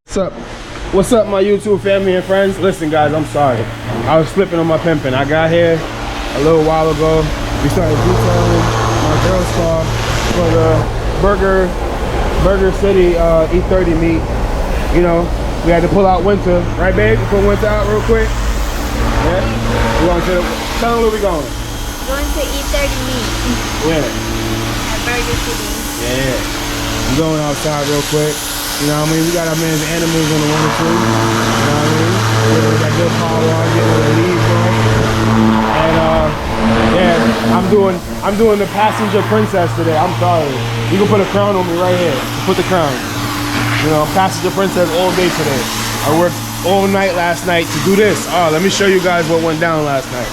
What's up, my YouTube family and friends? Listen, guys, I'm sorry. I was flipping on my pimping. I got here a little while ago. We started detailing my girl's car for the Burger City E30 meet. You know, we had to pull out winter, right, babe? Pull winter out real quick. Yeah. We going to tell them where we going. Going to E30 meet. Where? At Burger City. Yeah. We going outside real quick. You know what I mean? We got our man's animals on the 1 or 2. You know what I mean? We got good power on, getting the lead from. And yeah, I'm doing the passenger princess today. I'm sorry. You can put a crown on me right here. Put the crown. You know, passenger princess all day today. I worked all night last night to do this. Oh, let me show you guys what went down last night.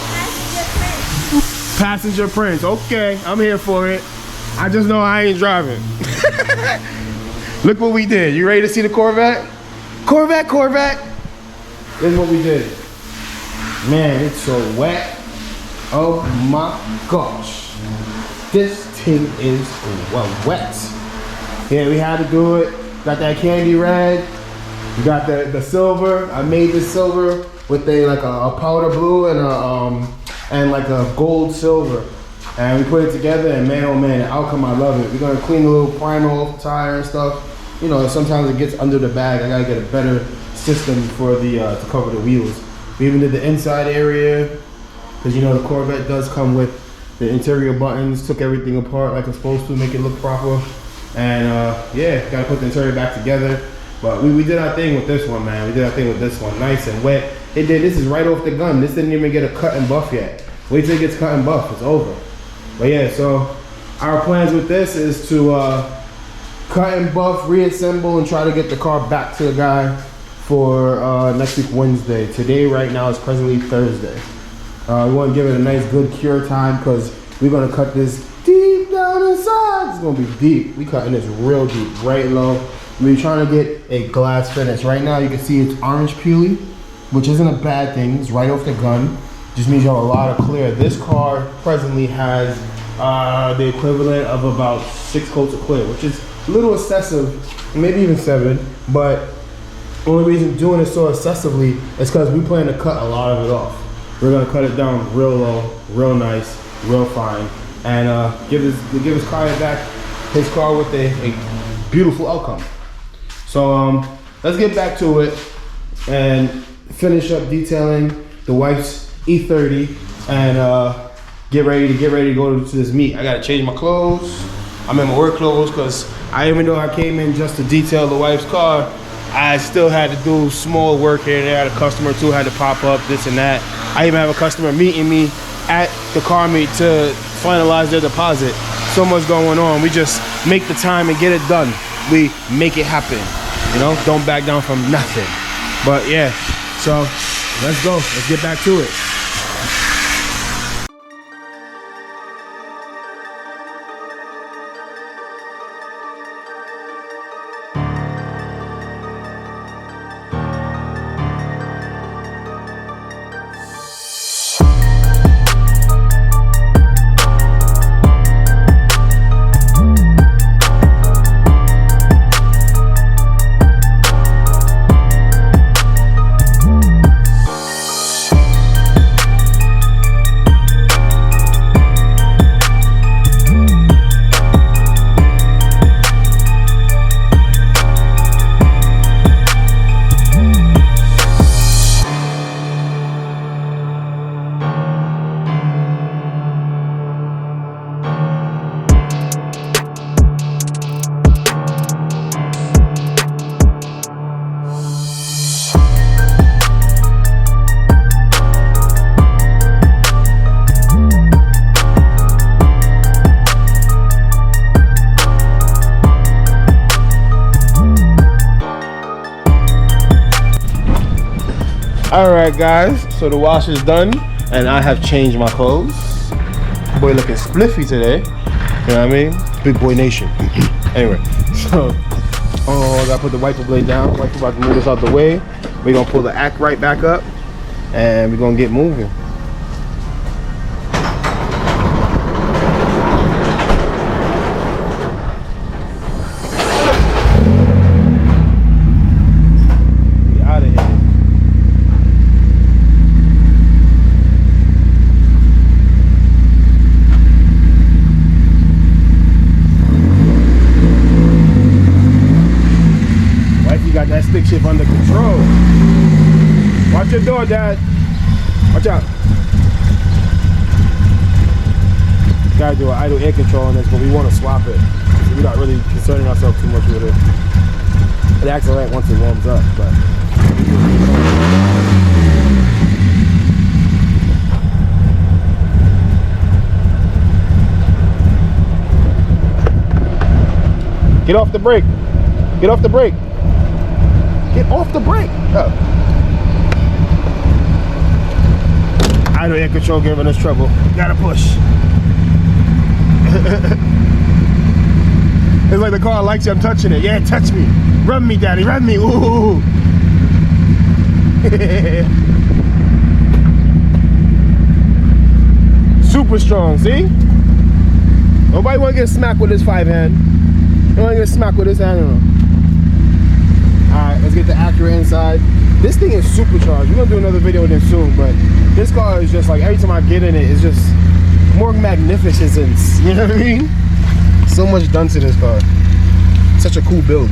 Passenger prince. Okay, I'm here for it. I just know I ain't driving. Look what we did. You ready to see the Corvette? Corvette. This is what we did. Man, it's so wet. Oh my gosh. This thing is wet. Yeah, we had to do it. Got that candy red. We got the silver. I made this silver with like a powder blue and like a gold silver. And we put it together, and man, oh man, the outcome, I love it. We're gonna clean the little primer off the tire and stuff. You know, sometimes it gets under the bag. I gotta get a better system for the to cover the wheels. We even did the inside area, because you know the Corvette does come with the interior buttons. Took everything apart like it's supposed to, make it look proper. And yeah, gotta put the interior back together. But we did our thing with this one, man. We did our thing with this one, nice and wet. This is right off the gun. This didn't even get a cut and buff yet. Wait till it gets cut and buff, it's over. But yeah, so our plans with this is to cut and buff, reassemble, and try to get the car back to the guy for next week Wednesday. Today, right now, is presently Thursday. We want to give it a nice good cure time because we're going to cut this deep down inside. It's going to be deep. We cutting this real deep, right low. We're trying to get a glass finish. Right now, you can see it's orange peely, which isn't a bad thing. It's right off the gun. Just means you have a lot of clear. This car presently has the equivalent of about 6 coats of clear, which is a little excessive, maybe even 7. But the only reason doing it so excessively is because we plan to cut a lot of it off. We're gonna cut it down real low, real nice, real fine, and give his car back, his car with a beautiful outcome. So let's get back to it and finish up detailing the wife's E30 and get ready to go to this meet. I gotta change my clothes. I'm in my work clothes because even though I came in just to detail the wife's car, I still had to do small work here and there. I had a customer too, had to pop up, this and that. I even have a customer meeting me at the car meet to finalize their deposit. So much going on. We just make the time and get it done. We make it happen. You know, don't back down from nothing. But yeah, so let's go. Let's get back to it. Alright guys, so the wash is done and I have changed my clothes. Boy looking spliffy today. You know what I mean? Big boy nation. Anyway, so I gotta put the wiper blade down. Wiper about to move this out the way. We're gonna pull the act right back up and we're gonna get moving. safe under control. Watch your door, Dad. Watch out. Gotta do an idle air control on this, but we want to swap it. So we're not really concerning ourselves too much with it. It acts alright once it warms up, but. Get off the brake. Get off the brake. Get off the brake. Oh. Idle air control giving us trouble. Gotta push. It's like the car likes you. I'm touching it. Yeah, touch me. Rub me, Daddy. Rub me. Ooh. Super strong. See? Nobody want to get smacked with this 5-hand. You want to get smacked with this hand? Alright, let's get the Acura inside. This thing is supercharged. We're going to do another video with it soon, but this car is just like, every time I get in it, it's just more magnificence. You know what I mean? So much done to this car. Such a cool build.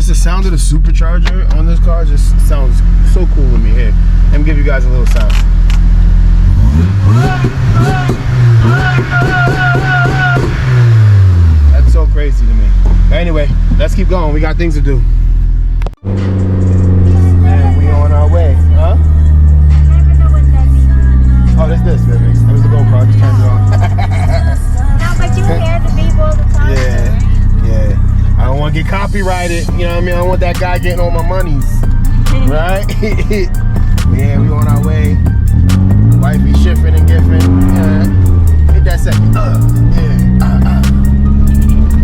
The sound of the supercharger on this car just sounds so cool to me. Here, let me give you guys a little sound. That's so crazy to me. But anyway, let's keep going. We got things to do. And we on our way, huh? Oh, this, baby. That was the GoPro. I just turned it on. No, but you hear the beep all the time. Yeah. I don't want to get copyrighted, you know what I mean? I don't want that guy getting all my monies, right? Yeah, we on our way. Wifey shifting and gifting. Yeah. Hit that second. Yeah.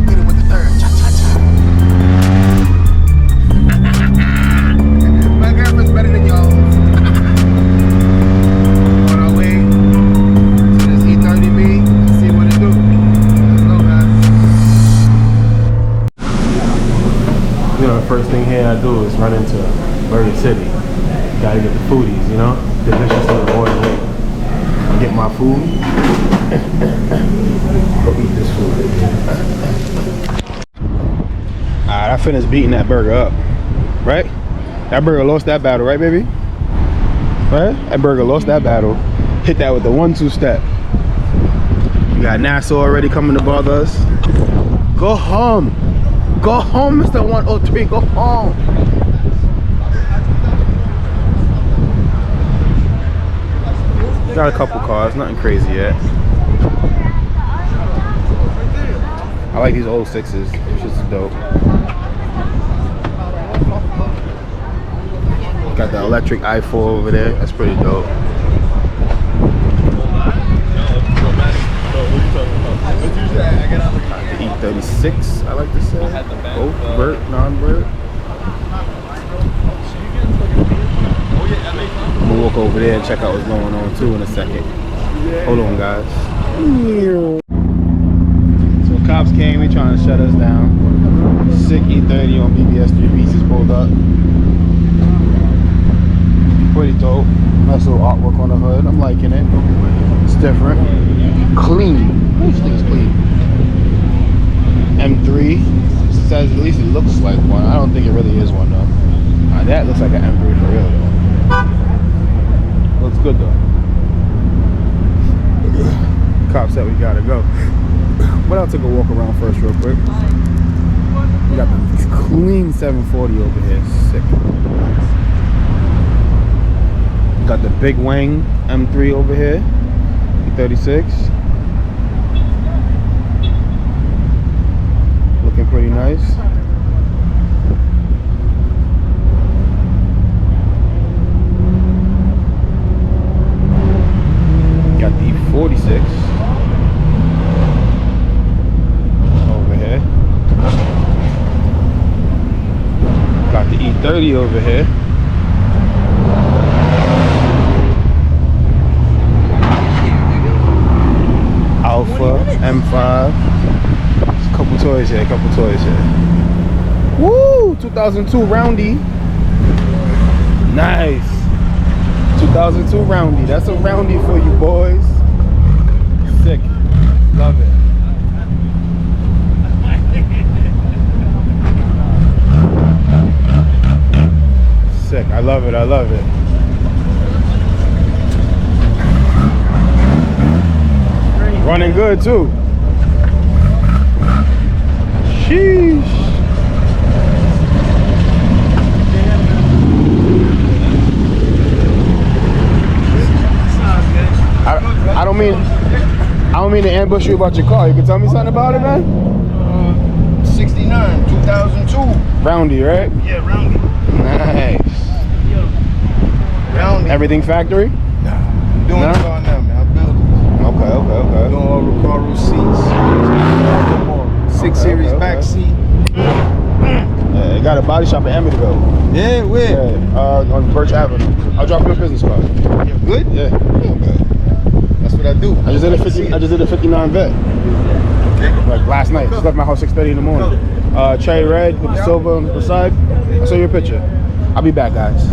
Hit it with the third. Cha cha cha. My girlfriend's better than y'all. On our way to this E30B. Let's see what it do. You know, the first thing here I do is run into Burger City. Gotta get the foodies, you know? Delicious little order here. Get my food. Go eat this food. Alright, I finished beating that burger up. Right? That burger lost that battle, right, baby? Right? That burger lost that battle. Hit that with the 1-2 step. We got Nassau already coming to bother us. Go home. Go home, Mr. 103, go home. Got a couple cars, nothing crazy yet. I like these old 6s, it's just dope. Got the electric i4 over there, that's pretty dope. The E36, I like to say. Both vert, non-vert. I'm gonna walk over there and check out what's going on too in a second. Hold on, guys. So cops came, they trying to shut us down. Sick E30 on BBS 3 pieces pulled up. Pretty dope. Nice little artwork on the hood. I'm liking it. It's different. Clean. This thing's clean. M3 says at least it looks like one. I don't think it really is one though. That looks like an M3 for real though. Looks good though. Cop said we gotta go. But I'll take a walk around first real quick. We got the clean 740 over here. Sick. Got the big Wang M3 over here. E36. Looking pretty nice. Got the E46 over here. Got the E30 over here. Alpha M5. toys here, a couple toys here. Woo! 2002 Roundy. Nice. 2002 Roundy. That's a Roundy for you boys. Sick. Love it. Sick. I love it. I love it. Running good too. Sheesh. I don't mean to ambush you about your car. You can tell me something about it, man? 69, 2002. Roundy, right? Yeah, Roundy. Nice. Roundy. Everything factory? Doing No? it all now, man. I built it. Okay. Doing all the car room seats. 6 series okay. back seat. Yeah, they got a body shop in Amityville. Yeah, where? Yeah, on Birch Avenue. I'll drop you a business card. You good? Yeah. Okay. That's what I do. I just did a 59 vet. Okay. Like last night. Just left my house 6:30 in the morning. Cherry red with the silver on the side. I saw your picture. I'll be back, guys.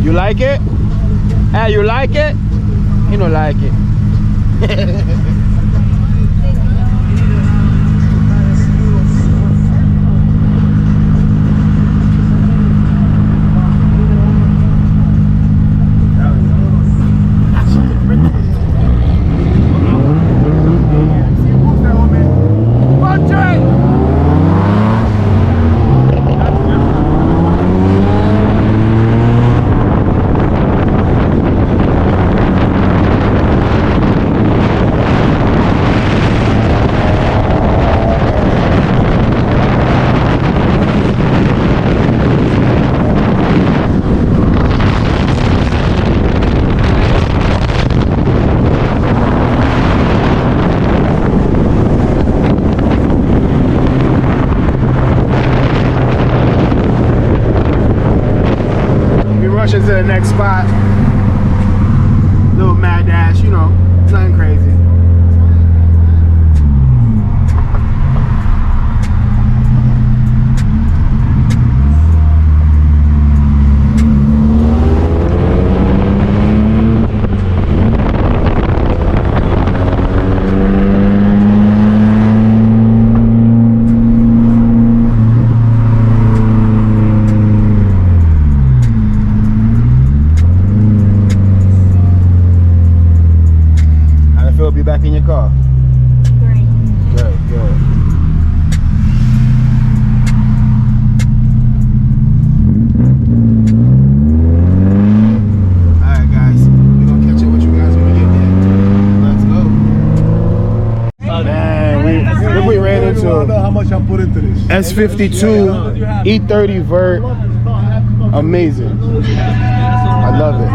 You like it? Hey, you like it? You don't like it. Rushing to the next spot. Little mad dash, you know, nothing crazy. Be back in your car. Great. Good, good. Alright guys, we're gonna catch up with you guys when we get there. Let's go. Man, we ran into how much I put into this. S52 E30 vert. Amazing. I love it.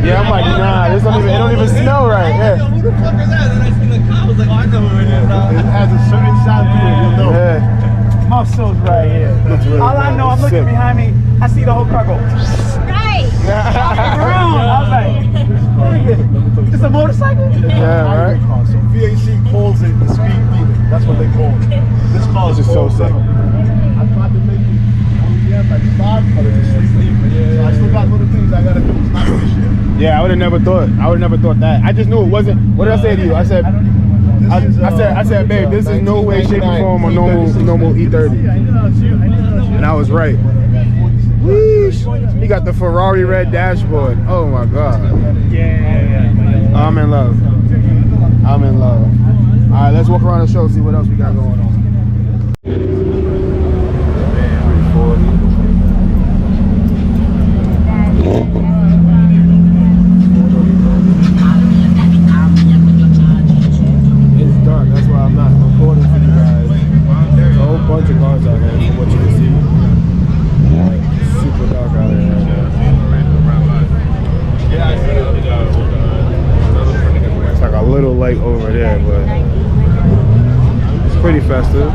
Yeah, I'm like, nah, this don't even, it don't even smell right. Yeah. Who the fuck is that? And I seen the car, I was like, oh, I know who it is. It has a certain sound to it, you'll know. Yeah. Muscles right here. Really All I know, I'm looking sick. behind me, I see the whole car go Right. around. I was like, nigga, it's a motorcycle? Yeah, right? So VAC calls it the speed demon. That's what they call it. This car This is so sick. I tried to make it OEM like 5, but it's a street demon. So I still got little things I gotta do. It's not finished yet. Yeah, I would have never thought. I would have never thought that. I just knew it wasn't. What did I say to you? I said, babe, this is no way, shape, or form a normal E30. And I was right. Weesh. He got the Ferrari red dashboard. Oh my God. Yeah. I'm in love. I'm in love. All right, let's walk around the show, see what else we got going on. It's dark, that's why I'm not recording for you guys. There's a whole bunch of cars out here from what you can see. Like, super dark out here right now. It's like a little light over there, but it's pretty festive.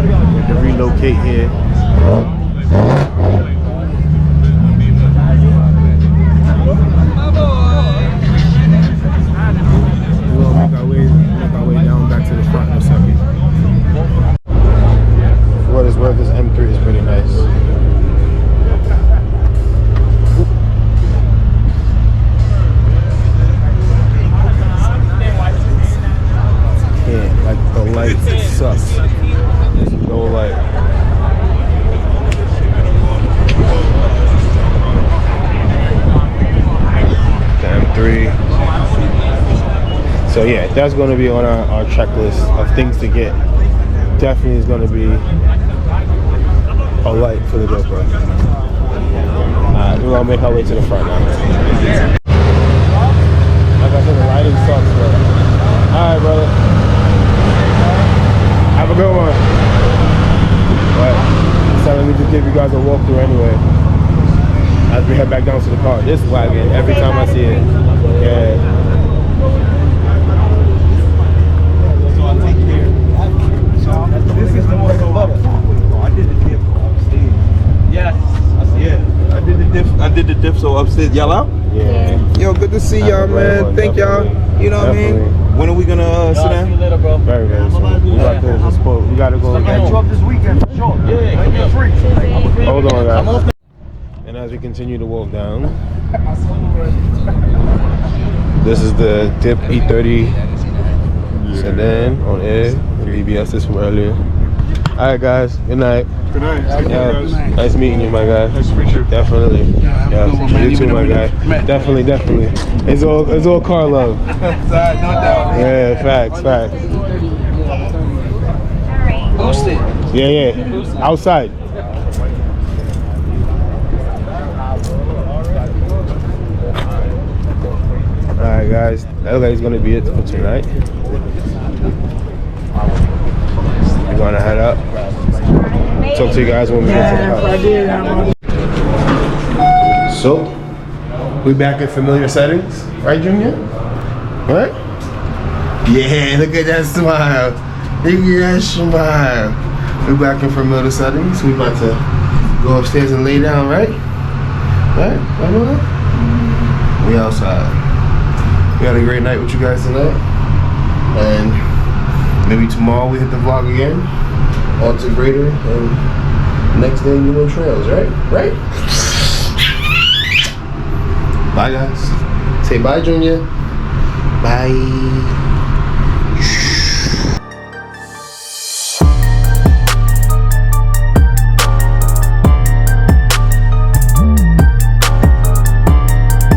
We have to relocate here. We'll make our way down back to the front in a second. For what it's worth, this M3 is pretty nice. Yeah, like the light sucks. There's no light. The M3. So yeah, that's going to be on our checklist of things to get. Definitely is going to be a light for the GoPro. Alright, we're going to make our way to the front now. Like I said, the lighting sucks, bro. Alright, brother. Have a good one. But it's telling me to give you guys a walkthrough anyway. As we head back down to the car. This wagon, every time I see it. Yeah. This is the one above. Oh, I did the dip upstairs. Yes. Yeah. I did the dip so upstairs. Y'all out? Yeah. Yo, good to see y'all, man. Thank y'all. You know what I mean? When are we gonna sit down? Very, very soon. We got this sport. We gotta go. Drop this weekend for sure. Yeah, give me a free. Hold on, guys. And as we continue to walk down, this is the Dip E30 sedan on air. The BBS is from earlier. All right, guys. Good night. Good night. Yeah, nice meeting you, my guy. Nice to meet you. Definitely. Yeah, you too, my guy. Definitely. It's all car love. Yeah, facts. Yeah. Outside. Alright, guys. That is going to be it for tonight. We're going to head up. Talk to you guys when we get to the house. So, we back in familiar settings, right, Junior? Right? Yeah, look at that smile. Look at that smile. We back in familiar settings. We about to go upstairs and lay down, right? Right? We outside. We had a great night with you guys tonight. And maybe tomorrow we hit the vlog again. On to greater and next day new trails, right? Right? Bye guys. Say bye, Junior. Bye.